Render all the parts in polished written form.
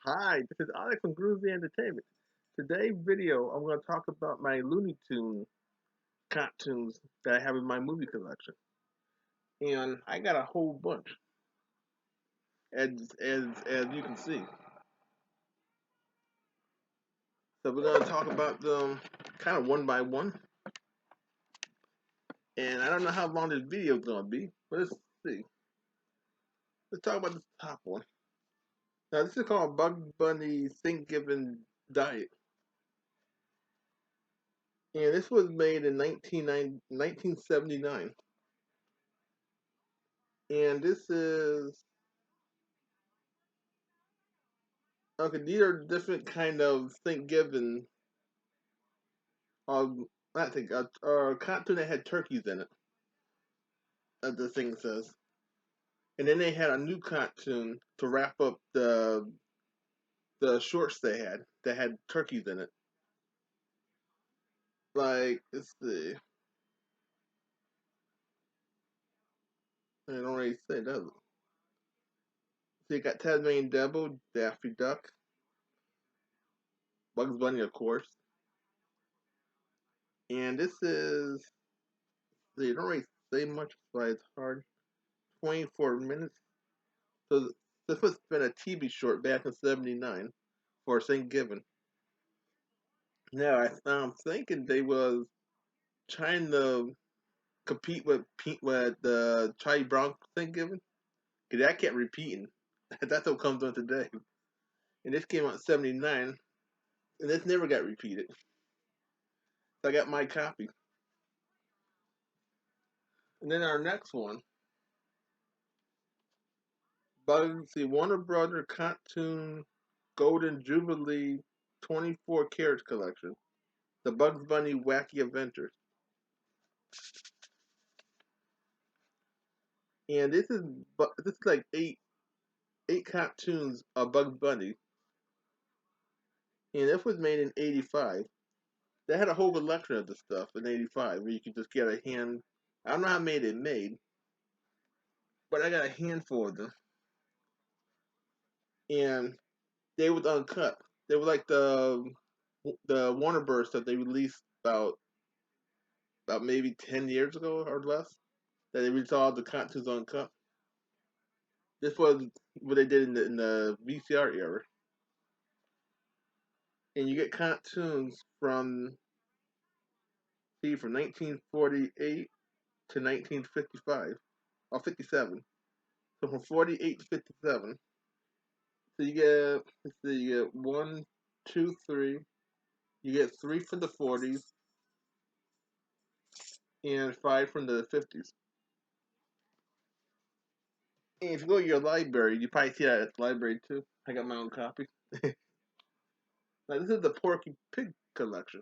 Hi, this is Alex from Groovy Entertainment. Today's video, I'm going to talk about my Looney Tune cartoons that I have in my movie collection, and I got a whole bunch, as as you can see. So we're going to talk about them kind of one by one, and I don't know how long this video is going to be, but let's see. Let's talk about the top one. Now this is called Bug Bunny Thanksgiving Diet, and this was made in 1979, and this is okay. These are different kind of Thanksgiving. I think cartoon that had turkeys in it. As the thing says, and then they had a new cartoon to wrap up the shorts they had that had turkeys in it. Like let's see, I don't really say that. So you got Tasmanian Devil, Daffy Duck, Bugs Bunny, of course, and this is they don't really say much, but it's hard. 24 minutes. So this was been a TV short back in '79 for Thanksgiving. Now I'm thinking they was trying to compete with the Charlie Brown Thanksgiving. Cause that kept repeating. That's what comes on today. And this came out in '79, and this never got repeated. So I got my copy. And then our next one, Bugs the Warner Brother Cartoon Golden Jubilee 24 Carats Collection. The Bugs Bunny Wacky Adventures. And this is like eight cartoons of Bugs Bunny. And this was made in '85. They had a whole collection of the stuff in '85 where you could just get a hand. I don't know how many they made, but I got a handful of them, and they was uncut. They were like the Warner Bros. That they released about maybe 10 years ago or less. That they released all the cartoons uncut. This was what they did in the VCR era, and you get cartoons from 1948 to 1955 or 57. So from 48 to 57. So you get one, two, three. You get three from the 40s and five from the 50s. And if you go to your library, you probably see that at the library too. I got my own copy. Now this is the Porky Pig collection,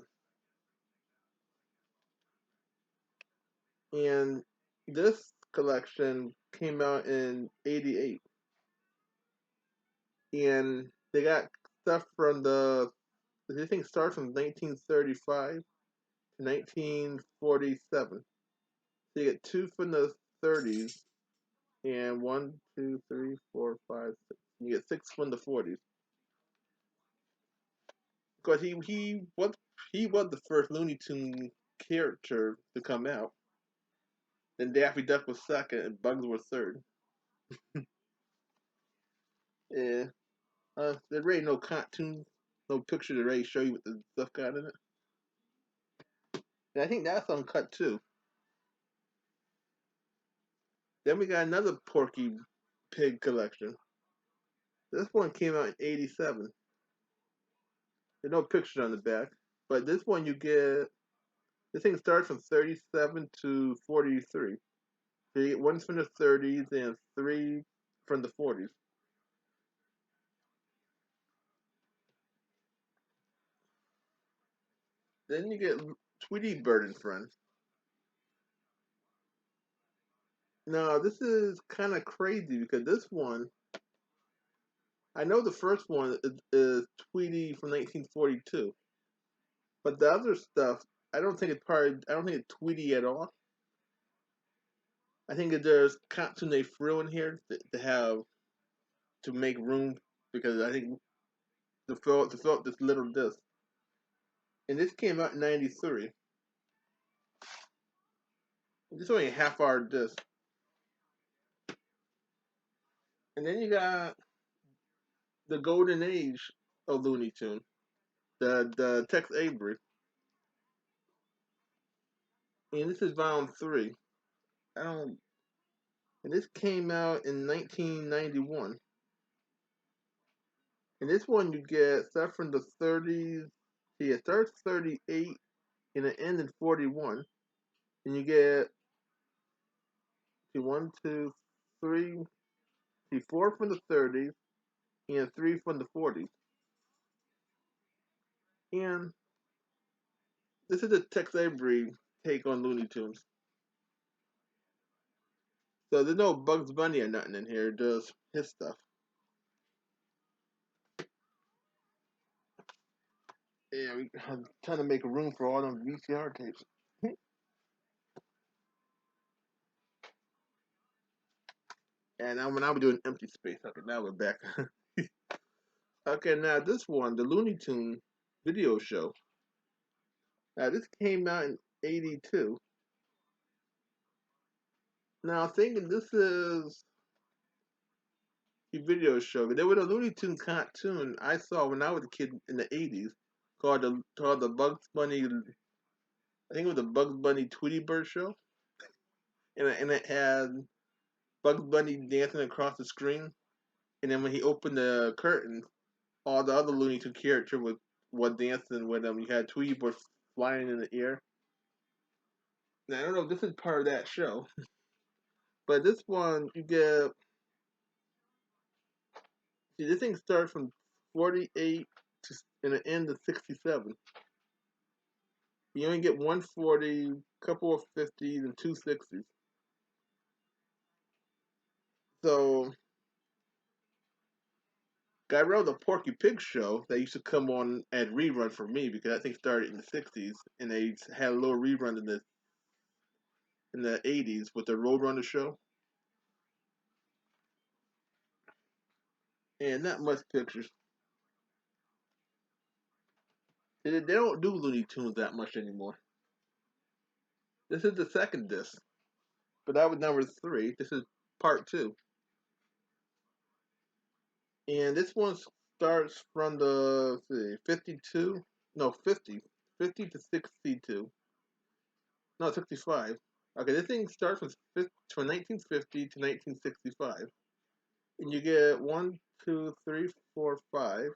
and this collection came out in '88, and they got stuff from the thing starts from 1935 to 1947. So you get two from the 30s and one, two, three, four, five, six. You get six from the 40s because he was the first Looney Tune character to come out. Then Daffy Duck was second, and Bugs was third. Yeah, there really no cartoons, no picture to really show you what the stuff got in it. And I think that's uncut too. Then we got another Porky Pig collection. This one came out in '87. There's no picture on the back, but this one you get. This thing starts from 37 to 43. So you get one from the 30s and three from the 40s. Then you get Tweety Bird and Friends. Now this is kind of crazy because this one, I know the first one is Tweety from 1942, but the other stuff, I don't think it's Tweety at all. I think that there's cartoon they threw in here to have to make room because I think to fill up this little disc. And this came out in '93. It's only a half-hour disc. And then you got the golden age of Looney Tunes, the Tex Avery, and this is volume 3. I don't. And this came out in 1991. And this one you get stuff from the 30s. See, it starts 38 and it ends in 41. And you get see, 1, 2, 3, see, 4 from the 30s and 3 from the 40s. And this is the Tex Avery take on Looney Tunes. So there's no Bugs Bunny or nothing in here, just his stuff. Yeah, I'm trying to make room for all them VCR tapes. And now when I was doing empty space, okay, now we're back. Okay, now this one, the Looney Tune video show. Now this came out in '82. Now thinking this is a video show. There was a Looney Tune cartoon I saw when I was a kid in the '80s called the Bugs Bunny. I think it was the Bugs Bunny Tweety Bird show, and it had Bugs Bunny dancing across the screen. And then when he opened the curtain, all the other Looney Tunes characters were dancing with him. You had Tweety Bird flying in the air. Now I don't know if this is part of that show, but this one you get. See, this thing starts from 48 to and it ends at 67. You only get 140, couple of 50s, and two 60s. So, I remember the Porky Pig show that used to come on at rerun for me because that thing started in the 60s, and they had a little rerun in the 80s with the Roadrunner show, and not much pictures. They don't do Looney Tunes that much anymore. This is the second disc, but that was number 3. This is part 2. And this one starts from the let's see, 52, no 50, 50 to 62, no 65. Okay, this thing starts from 1950 to 1965, and you get 1, 2, 3, 4, 5.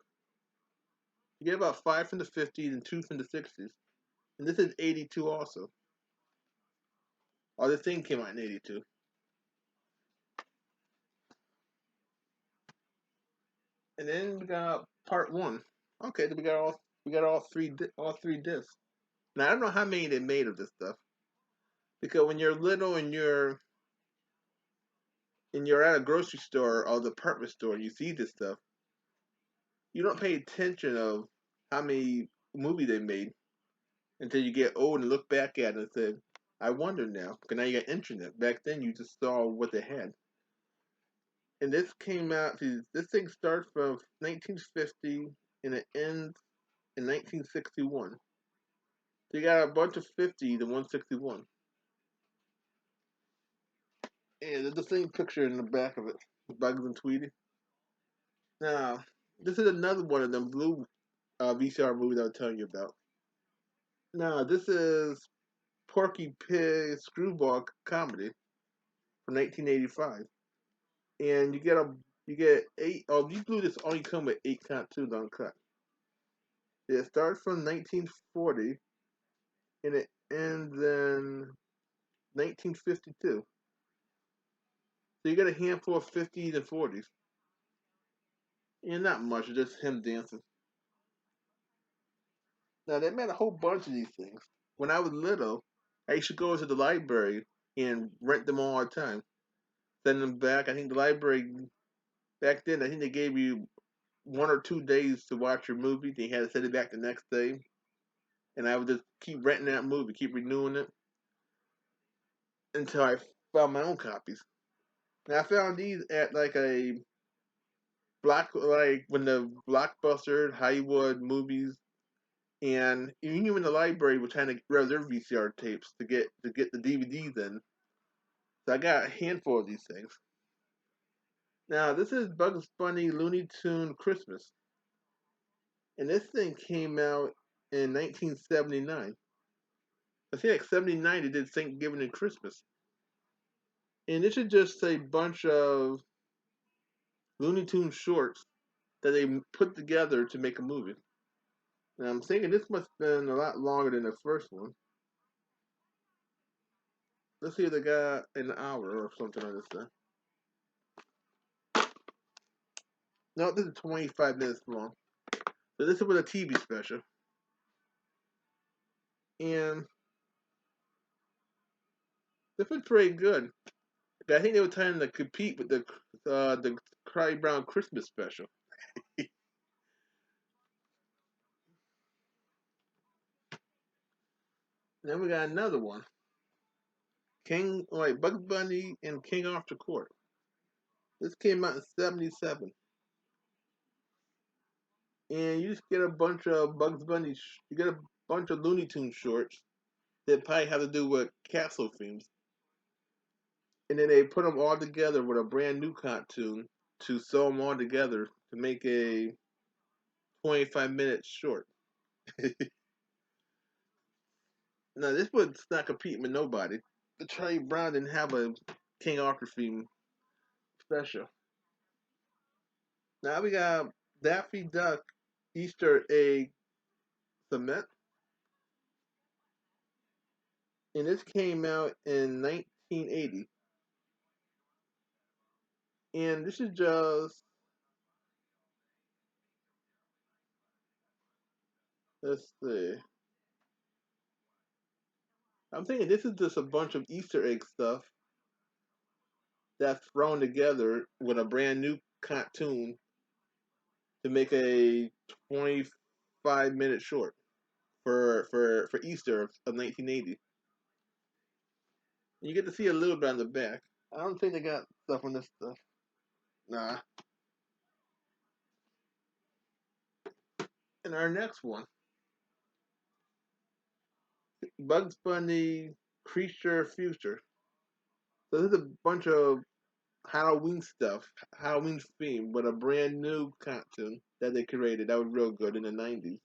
You get about 5 from the 50s and 2 from the 60s, and this is '82 also. Oh, this thing came out in '82, and then we got part 1. Okay, then we got all three discs. Now I don't know how many they made of this stuff because when you're little and you're at a grocery store or the department store and you see this stuff, you don't pay attention of how many movies they made until you get old and look back at it and say, I wonder now. Because now you got internet. Back then you just saw what they had. And this came out, see, this thing starts from 1950 and it ends in 1961. So you got a bunch of 50s and 161. And there's the same picture in the back of it. Bugs and Tweety. Now, this is another one of them blue VCR movies I was telling you about. Now, this is Porky Pig Screwball Comedy from 1985, and you get 8. Oh, these blue discs only come with 8 cartoons uncut. It starts from 1940 and it ends in 1952. So you get a handful of 50s and 40s, and not much, just him dancing. Now they made a whole bunch of these things. When I was little, I used to go to the library and rent them all the time. Send them back. I think the library back then, I think they gave you 1 or 2 days to watch your movie. Then you had to send it back the next day, and I would just keep renting that movie, keep renewing it until I found my own copies. And I found these at like like when the blockbuster Hollywood movies and even the library were trying to reserve VCR tapes to get the DVDs in. So I got a handful of these things. Now this is Bugs Bunny Looney Tune Christmas, and this thing came out in 1979. I think like 79 they did Thanksgiving and Christmas, and this is just a bunch of Looney Tune shorts that they put together to make a movie. Now I'm thinking this must have been a lot longer than the first one. Let's see if they got an hour or something on this thing. No, this is 25 minutes long. So this is with a TV special. And this was pretty good. I think they were trying to compete with the Charlie Brown Christmas special. Then we got another one. Bugs Bunny and King Arthur Court. This came out in 77. And you just get a bunch of Bugs Bunny, you get a bunch of Looney Tunes shorts that probably have to do with castle themes. And then they put them all together with a brand new cartoon to sew them all together to make a 25-minute short. Now, this was not competing with nobody. The Charlie Brown didn't have a King Arthur theme special. Now we got Daffy Duck Easter egg cement, and this came out in 1980. And this is just, let's see. I'm thinking this is just a bunch of Easter egg stuff that's thrown together with a brand new cartoon to make a 25-minute short for Easter of 1980. And you get to see a little bit on the back. I don't think they got stuff on this stuff. Nah. And our next one, Bugs Bunny Creature Future. So this is a bunch of Halloween stuff, Halloween theme, with a brand new cartoon that they created. That was real good in the 90s.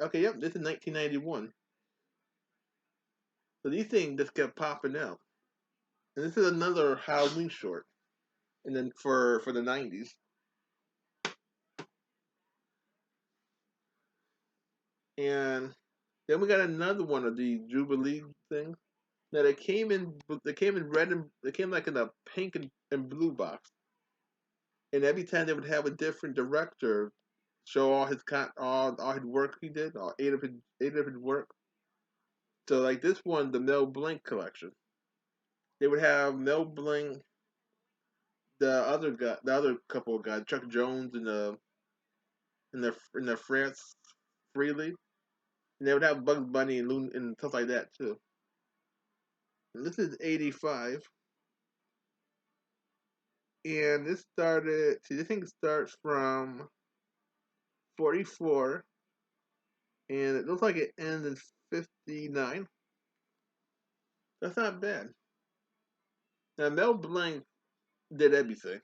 Okay, yep, this is 1991. So these things just kept popping out. And this is another Halloween short. And then for the 90s. And then we got another one of these Jubilee things. Now they came in red and they came like in a pink and blue box. And every time they would have a different director show all his work he did, all eight of his work. So like this one, the Mel Blanc collection, they would have Mel Blanc, the other couple of guys, Chuck Jones and the France Freely, and they would have Bugs Bunny and Loon and stuff like that too. And this is '85, and this started. See, this thing starts from '44, and it looks like it ends in '59. That's not bad. Now Mel Blanc did everything.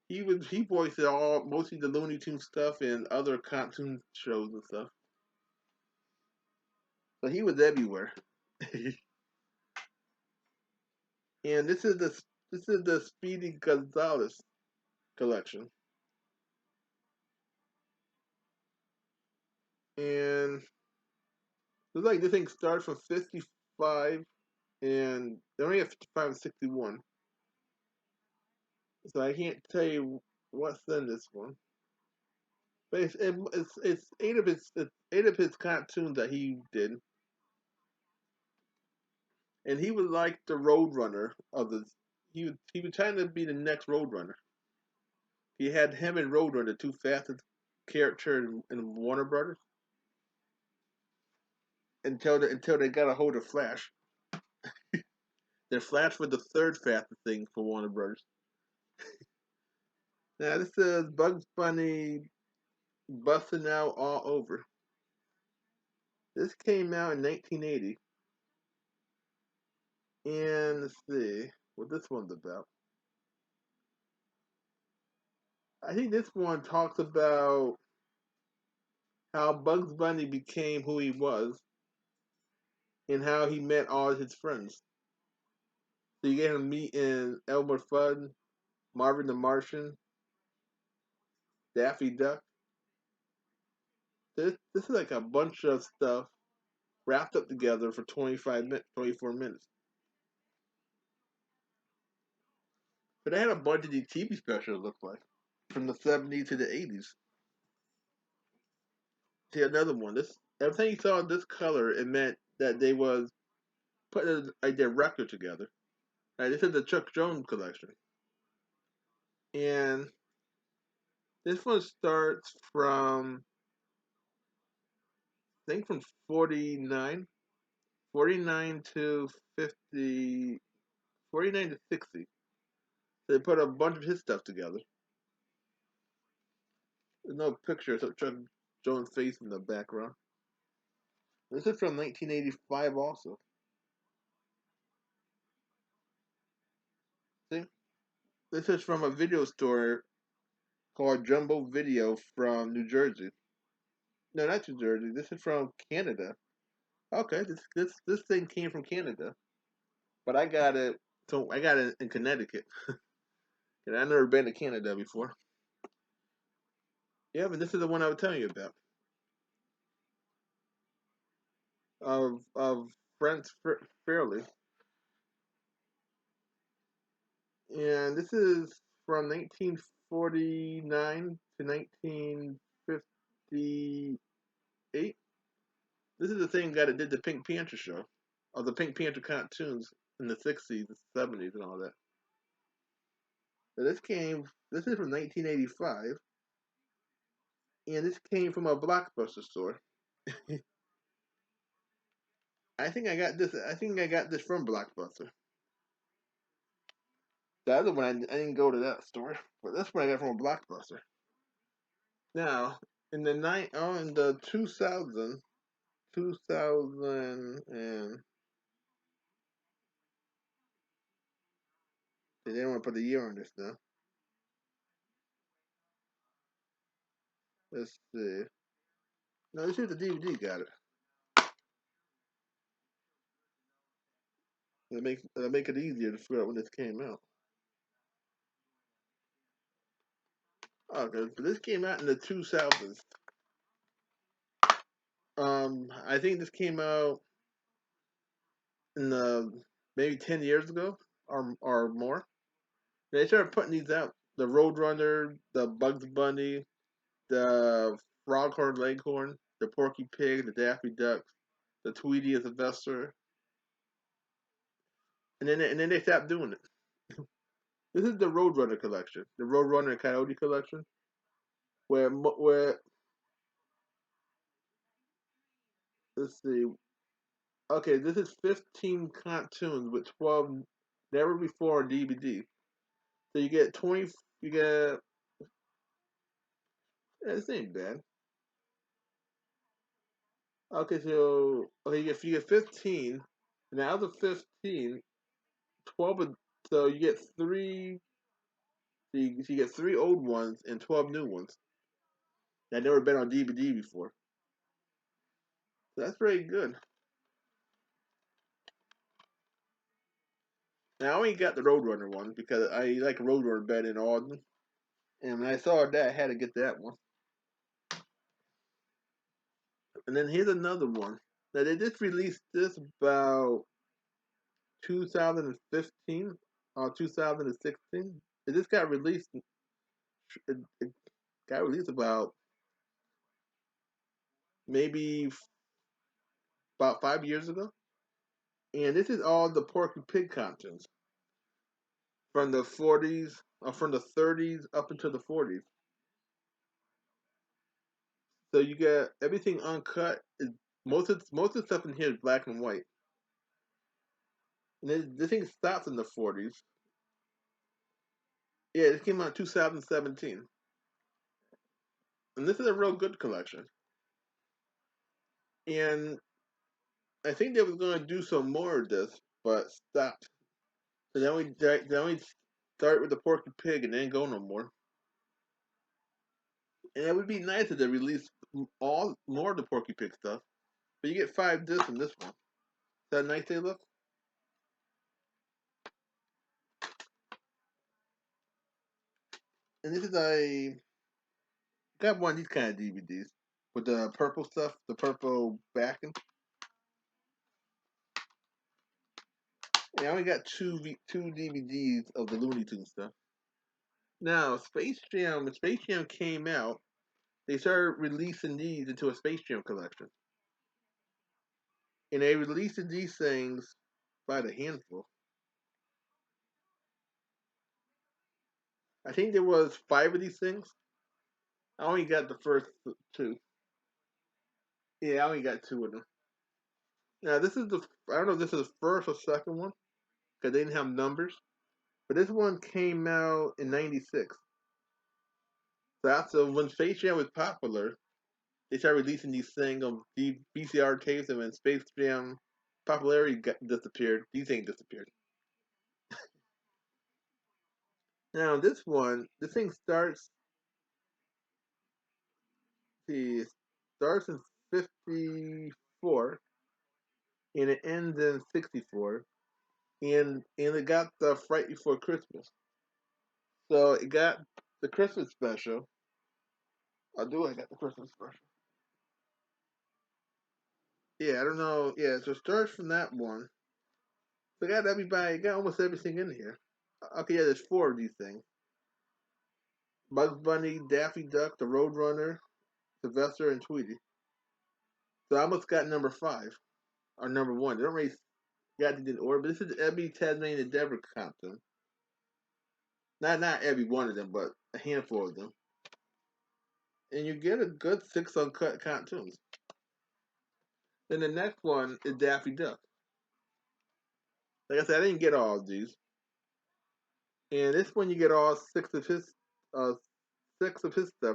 He voiced all mostly the Looney Tunes stuff and other cartoon shows and stuff. So he was everywhere. And this is the Speedy Gonzales collection. And looks like this thing starts from 55 and they only have 55 and 61. So I can't tell you what's in this one. But it's eight of his cartoons that he did. And he was like the Roadrunner of the. He was trying to be the next Roadrunner. He had him and Roadrunner, the two fastest characters in Warner Brothers, until they got a hold of Flash. Then Flash was the third fastest thing for Warner Brothers. Now this is Bugs Bunny busting out all over. This came out in 1980, and let's see what this one's about. I think this one talks about how Bugs Bunny became who he was and how he met all his friends. So you get him meeting Elmer Fudd, Marvin the Martian, Daffy Duck. This is like a bunch of stuff wrapped up together for 25 minutes, 24 minutes. But they had a bunch of these TV specials, it looked like, from the 70s to the 80s. See another one. This every time you saw this color, it meant that they was putting like their record together. Right, this is the Chuck Jones collection, and this one starts from I think from 49, 49 to 50, 49 to 60. So they put a bunch of his stuff together. There's no pictures of Chuck Jones' face in the background. This is from 1985 also. See? This is from a video store called Jumbo Video from New Jersey. No, not New Jersey. This is from Canada. Okay, this thing came from Canada, but I got it. So I got it in Connecticut, and I've never been to Canada before. Yeah, but this is the one I was telling you about of Brent Fairley, and this is from 1949 to 1958. This is the same guy that did the Pink Panther show, or the Pink Panther cartoons in the 60s, the 70s, and all that. So this is from 1985, and this came from a Blockbuster store. I think I got this from Blockbuster. The other one, I didn't go to that store, but this one I got from a Blockbuster. Now, in the 2000 and they didn't want to put the year on this now. Let's see. No, this is the DVD. Got it. It'll make it easier to figure out when this came out. Okay, so this came out in the 2000s. I think this came out in the maybe 10 years ago or more. They started putting these out. The Roadrunner, the Bugs Bunny, the Froghorn Leghorn, the Porky Pig, the Daffy Ducks, the Tweety as a Vester, and then they stopped doing it. This is the Roadrunner collection, the Roadrunner and Coyote collection, where let's see, okay, this is 15 cartoons with 12 never before on DVD. So you get 20, you get this ain't bad. You get 15, and the other 15, 12 so you get so you get three old ones and 12 new ones that never been on DVD before. So that's very good. Now I only got the Roadrunner one because I like Roadrunner better than Auden. And when I saw that, I had to get that one. And then here's another one. Now they just released this about 2015 or 2016. It just got released. It got released about maybe about 5 years ago. And this is all the Porky Pig cartoons from the 40s or from the 30s up until the 40s. So you get everything uncut. Most of the stuff in here is black and white. And this thing stops in the 40s. Yeah, it came out in 2017, and this is a real good collection. And I think they was gonna do some more of this, but stopped. So then we start with the Porky Pig and then go no more. And it would be nice if they released all more of the Porky Pig stuff. But you get 5 discs in this one. Is that nice they look? And this is a got one of these kind of DVDs with the purple stuff, the purple backing. And I only got two DVDs of the Looney Tunes stuff. Now when Space Jam came out, they started releasing these into a Space Jam collection, and they released these things by the handful. I think there was 5 of these things. I only got the first two. Yeah, I only got 2 of them. Now this is the I don't know if this is the first or second one because they didn't have numbers, but this one came out in '96. So after when Space Jam was popular, they started releasing these things on VCR tapes, and when Space Jam popularity disappeared, these things disappeared. Now this thing see, starts in '54 and it ends in '64, and it got the Fright Before Christmas. So it got the Christmas special. I got the Christmas special. Yeah, I don't know. Yeah, so it starts from that one. So it got everybody, it got almost everything in here. Okay, yeah, there's 4 of these things. Bugs Bunny, Daffy Duck, the Roadrunner, Sylvester, and Tweety. So I almost got number 5 or number 1. They don't really got it in order, but this is every Tasmanian and Deborah cartoon. Not every one of them, but a handful of them. And you get a good 6 uncut cartoons. Then the next one is Daffy Duck. Like I said, I didn't get all of these. And this one you get all uh, 6 of his stuff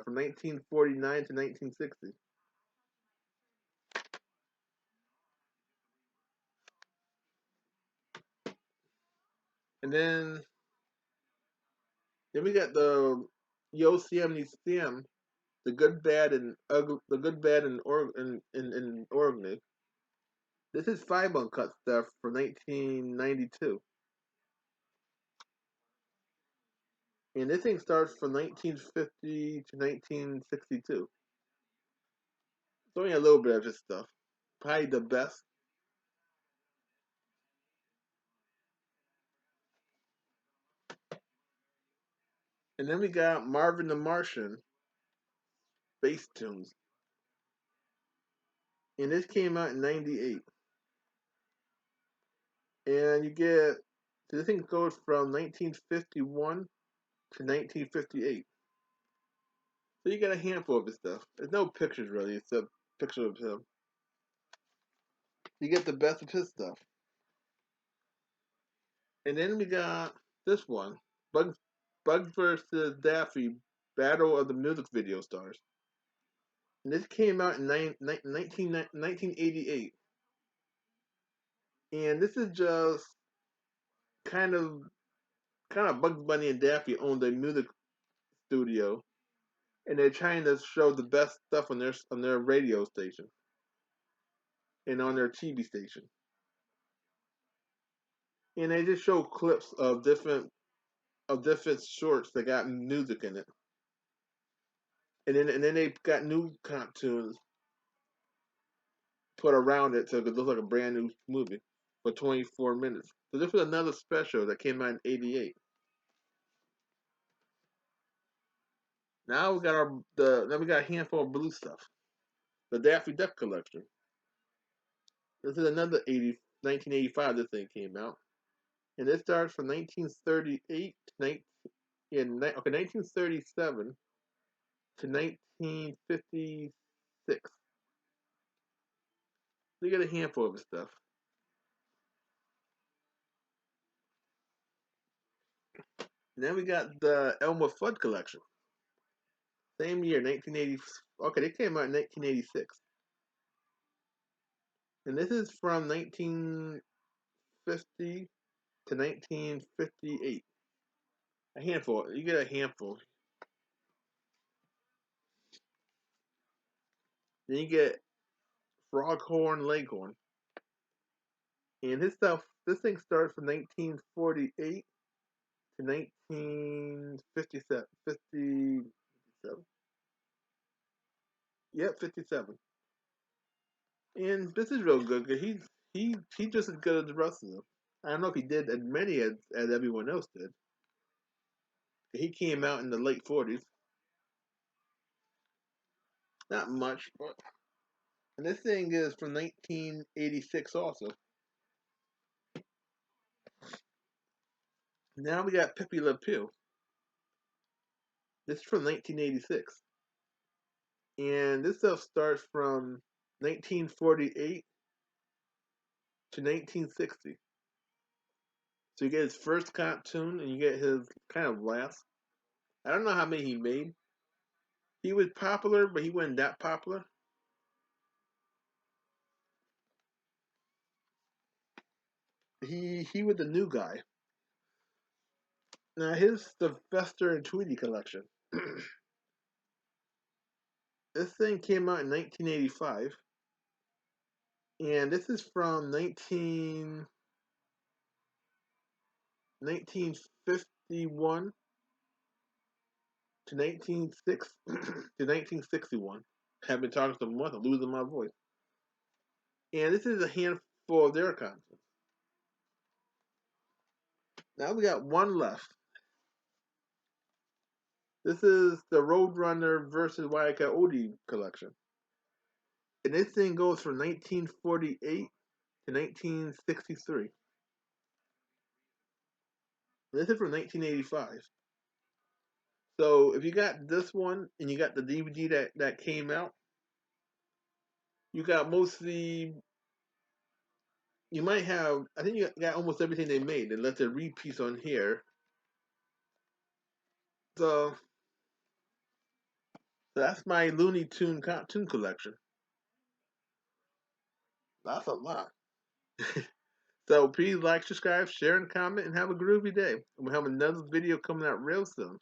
from 1949 to 1960. And then we got the Yosemite Sam, the good, bad, and ugly, the good, bad, and in Oregon. This is 5 uncut stuff from 1992, and this thing starts from 1950 to 1962. It's only a little bit of his stuff. Probably the best. And then we got Marvin the Martian, Space Tunes, and this came out in '98. And you get so this thing goes from 1951 to 1958. So you get a handful of his stuff. There's no pictures really, except pictures of him. You get the best of his stuff. And then we got this one, Bugs Bugs versus Daffy, Battle of the Music Video Stars. And this came out in 1988. And this is just kind of kind of Bugs Bunny and Daffy own the music studio, and they're trying to show the best stuff on their radio station and on their TV station. And they just show clips of different shorts that got music in it. And then they got new cartoons put around it so it look like a brand new movie for 24 minutes. So this was another special that came out in '88. Now we got a handful of blue stuff. The Daffy Duck collection. This is another 1985 this thing came out. And it starts from 1938 to 1937 to 1956. We got a handful of his stuff. And then we got the Elmer Fudd collection. Same year, 1980. Okay, they came out in 1986. And this is from 1950 to 1958. A handful. You get a handful. Then you get Froghorn Leghorn. And his stuff, this thing starts from 1948 to 1957. 57. Yep, 57. And this is real good because he's just as good as the rest of them. I don't know if he did as many as everyone else did. He came out in the late 40s. Not much, but and this thing is from 1986 also. Now we got Pepe Le Pew. This is from 1986. And this stuff starts from 1948 to 1960. So you get his first cartoon and you get his kind of last. I don't know how many he made. He was popular, but he wasn't that popular. He was the new guy. Now here's the Fester and Tweety collection. This thing came out in 1985, and this is from 1951 to 1961. I've been talking so much, I'm losing my voice. And this is a handful of their content. Now we got one left. This is the Roadrunner versus Wile Coyote collection. And this thing goes from 1948 to 1963. And this is from 1985. So if you got this one and you got the DVD that came out, you got mostly, you might have, I think you got almost everything they made. They left a repiece on here. So that's my Looney Tune cartoon collection. That's a lot. So please like, subscribe, share, and comment, and have a groovy day. We'll have another video coming out real soon.